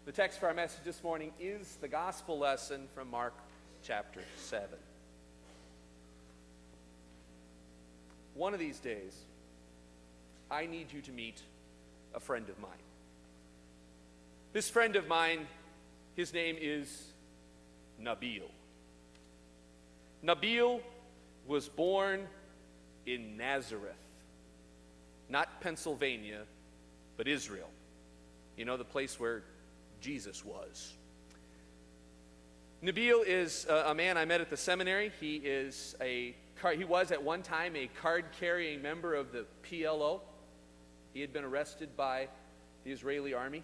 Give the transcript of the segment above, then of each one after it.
The text for our message this morning is the gospel lesson from Mark chapter 7. One of these days, I need you to meet a friend of mine. This friend of mine, his name is Nabil. Nabil was born in Nazareth, not Pennsylvania, but Israel. You know, the place where Jesus was. Nabil is a man I met at the seminary. He was at one time a card-carrying member of the PLO. He had been arrested by the Israeli army.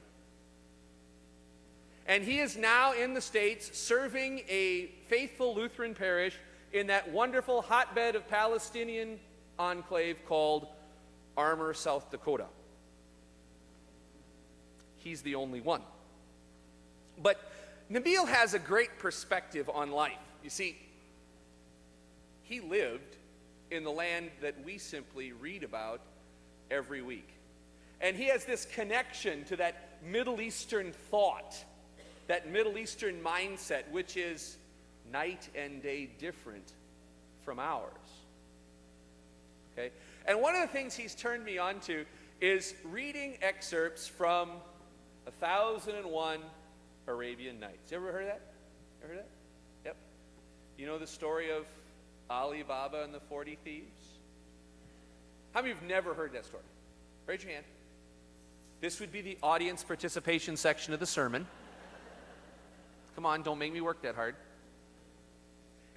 And he is now in the States serving a faithful Lutheran parish in that wonderful hotbed of Palestinian enclave called Armour, South Dakota. He's the only one. But Nabil has a great perspective on life. You see, he lived in the land that we simply read about every week. And he has this connection to that Middle Eastern thought, that Middle Eastern mindset, which is night and day different from ours. Okay? And one of the things he's turned me on to is reading excerpts from 1001 Arabian Nights. You ever heard of that? Ever heard of that? Yep. You know the story of Ali Baba and the 40 Thieves? How many of you have never heard that story? Raise your hand. This would be the audience participation section of the sermon. Come on, don't make me work that hard.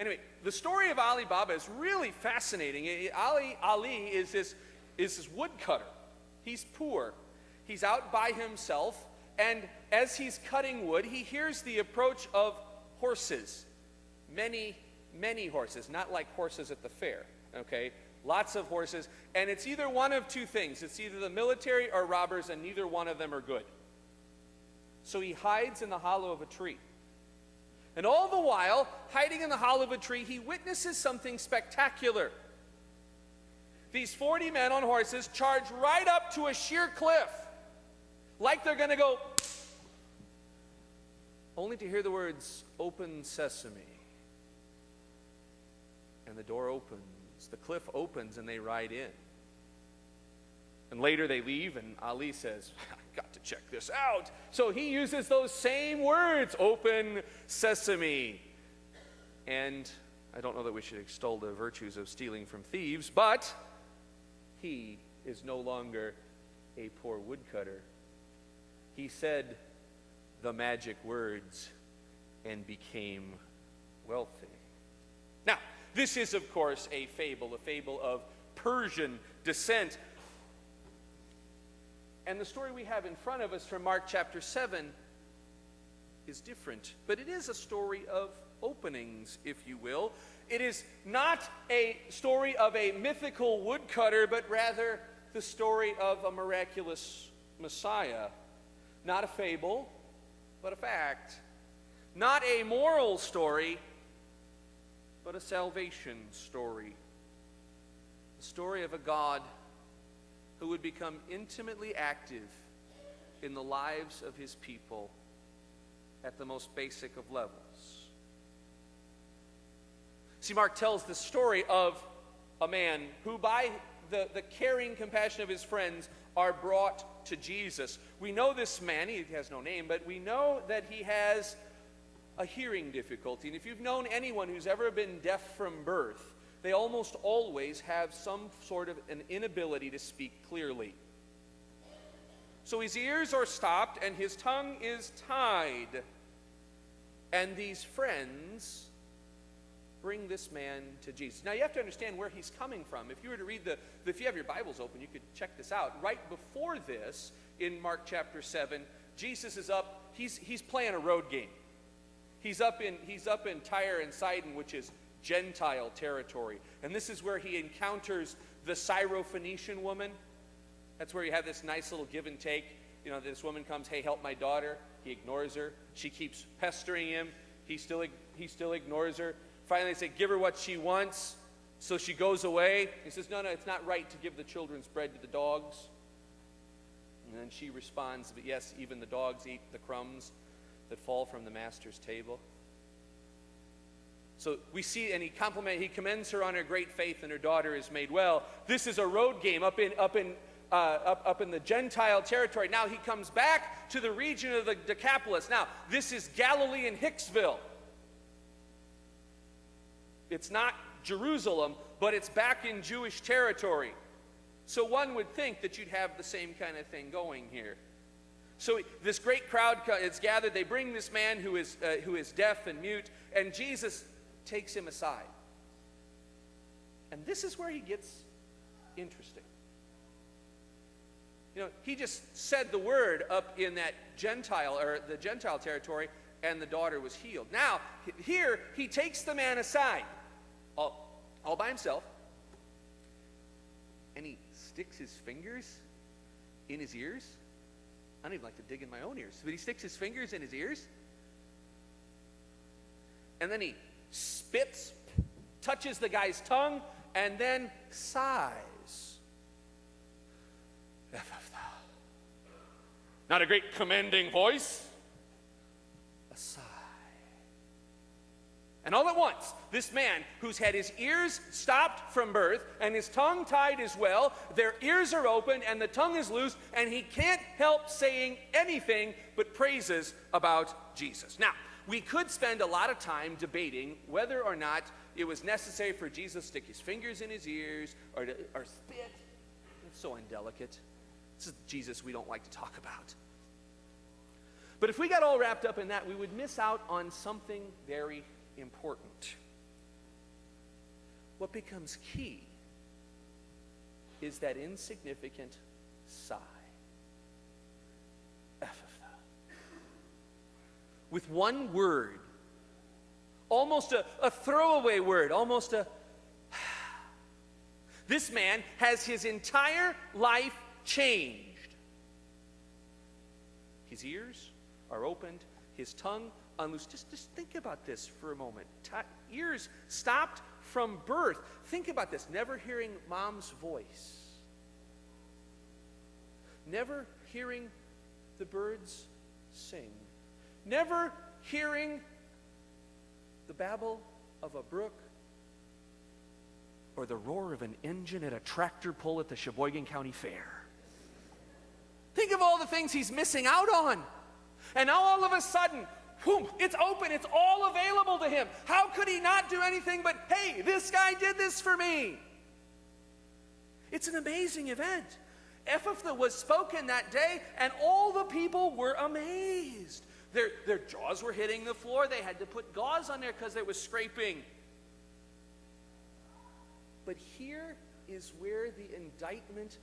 Anyway, the story of Ali Baba is really fascinating. Ali is this woodcutter. He's poor. He's out by himself, and as he's cutting wood, he hears the approach of horses. Many, many horses, not like horses at the fair, okay? Lots of horses, and it's either one of two things. It's either the military or robbers, and neither one of them are good. So he hides in the hollow of a tree. And all the while, hiding in the hollow of a tree, he witnesses something spectacular. These 40 men on horses charge right up to a sheer cliff, like they're going to go, only to hear the words, "Open sesame." And the door opens, the cliff opens, and they ride in. And later they leave, and Ali says, "I've got to check this out." So he uses those same words, "Open sesame." And I don't know that we should extol the virtues of stealing from thieves, but he is no longer a poor woodcutter. He said the magic words and became wealthy. Now, this is, of course, a fable of Persian descent. And the story we have in front of us from Mark chapter 7 is different. But it is a story of openings, if you will. It is not a story of a mythical woodcutter, but rather the story of a miraculous Messiah. Not a fable, but a fact. Not a moral story, but a salvation story. The story of a God who would become intimately active in the lives of his people at the most basic of levels. See, Mark tells the story of a man who, by the caring compassion of his friends, are brought to Jesus. We know this man, he has no name, but we know that he has a hearing difficulty. And if you've known anyone who's ever been deaf from birth, they almost always have some sort of an inability to speak clearly. So his ears are stopped and his tongue is tied. And these friends bring this man to Jesus. Now you have to understand where he's coming from. If you were to read if you have your Bibles open, you could check this out. Right before this, in Mark chapter 7, Jesus is up, he's playing a road game. He's up in Tyre and Sidon, which is Gentile territory. And this is where he encounters the Syrophoenician woman. That's where you have this nice little give and take. You know, this woman comes, "Hey, help my daughter." He ignores her. She keeps pestering him. He still ignores her. Finally, they say, "Give her what she wants." So she goes away. He says, no, it's not right to give the children's bread to the dogs. And then she responds, but yes, even the dogs eat the crumbs that fall from the master's table. So we see, and he commends her on her great faith, and her daughter is made well. This is a road game up in the Gentile territory. Now he comes back to the region of the Decapolis. Now, this is Galilee and Hicksville. It's not Jerusalem, but it's back in Jewish territory. So one would think that you'd have the same kind of thing going here. So this great crowd is gathered. They bring this man who is deaf and mute, and Jesus takes him aside. And this is where he gets interesting. You know, he just said the word up in that the Gentile territory, and the daughter was healed. Now, here, he takes the man aside, all by himself, and he sticks his fingers in his ears. I don't even like to dig in my own ears, but he sticks his fingers in his ears, and then he spits, touches the guy's tongue, and then sighs. Not a great commanding voice, a sigh. And all at once, this man who's had his ears stopped from birth and his tongue tied as well, their ears are open and the tongue is loose, and he can't help saying anything but praises about Jesus. Now, we could spend a lot of time debating whether or not it was necessary for Jesus to stick his fingers in his ears or spit. It's so indelicate. This is Jesus we don't like to talk about. But if we got all wrapped up in that, we would miss out on something very important. What becomes key is that insignificant sigh. Ephphatha. With one word, almost a throwaway word, almost a... This man has his entire life changed. His ears are opened, his tongue unloosed. Just think about this for a moment. Ears stopped from birth. Think about this. Never hearing mom's voice. Never hearing the birds sing. Never hearing the babble of a brook or the roar of an engine at a tractor pull at the Sheboygan County Fair. Think of all the things he's missing out on. And now all of a sudden, whoom, it's open, it's all available to him. How could he not do anything but, hey, this guy did this for me? It's an amazing event. Ephphatha was spoken that day, and all the people were amazed. Their jaws were hitting the floor. They had to put gauze on there because it was scraping. But here is where the indictment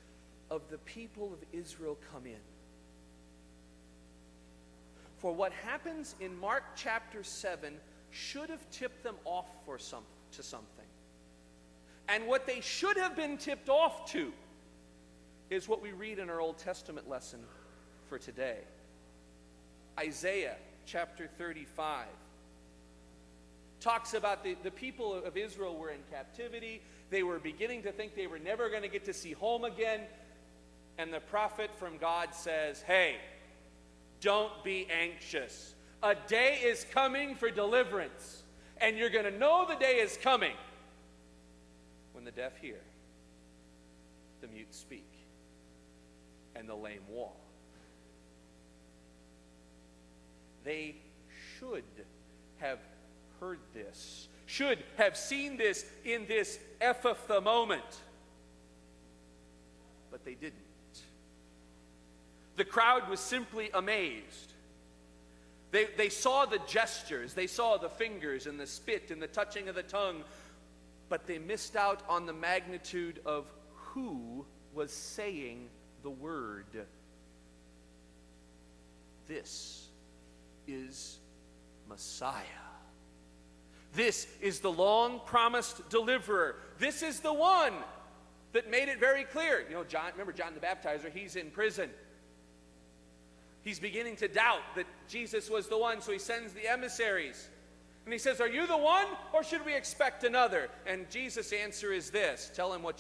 of the people of Israel come in. For what happens in Mark chapter 7 should have tipped them off to something. And what they should have been tipped off to is what we read in our Old Testament lesson for today. Isaiah chapter 35 talks about the people of Israel were in captivity. They were beginning to think they were never going to get to see home again. And the prophet from God says, hey, don't be anxious. A day is coming for deliverance. And you're going to know the day is coming when the deaf hear, the mute speak, and the lame walk. They should have heard this, should have seen this in this Ephphatha moment. But they didn't. The crowd was simply amazed. They saw the gestures, they saw the fingers and the spit and the touching of the tongue, but they missed out on the magnitude of who was saying the word. This is Messiah. This is the long-promised deliverer. This is the one that made it very clear. You know, remember John the Baptizer, he's in prison. He's beginning to doubt that Jesus was the one, so he sends the emissaries. And he says, are you the one, or should we expect another? And Jesus' answer is this. Tell him what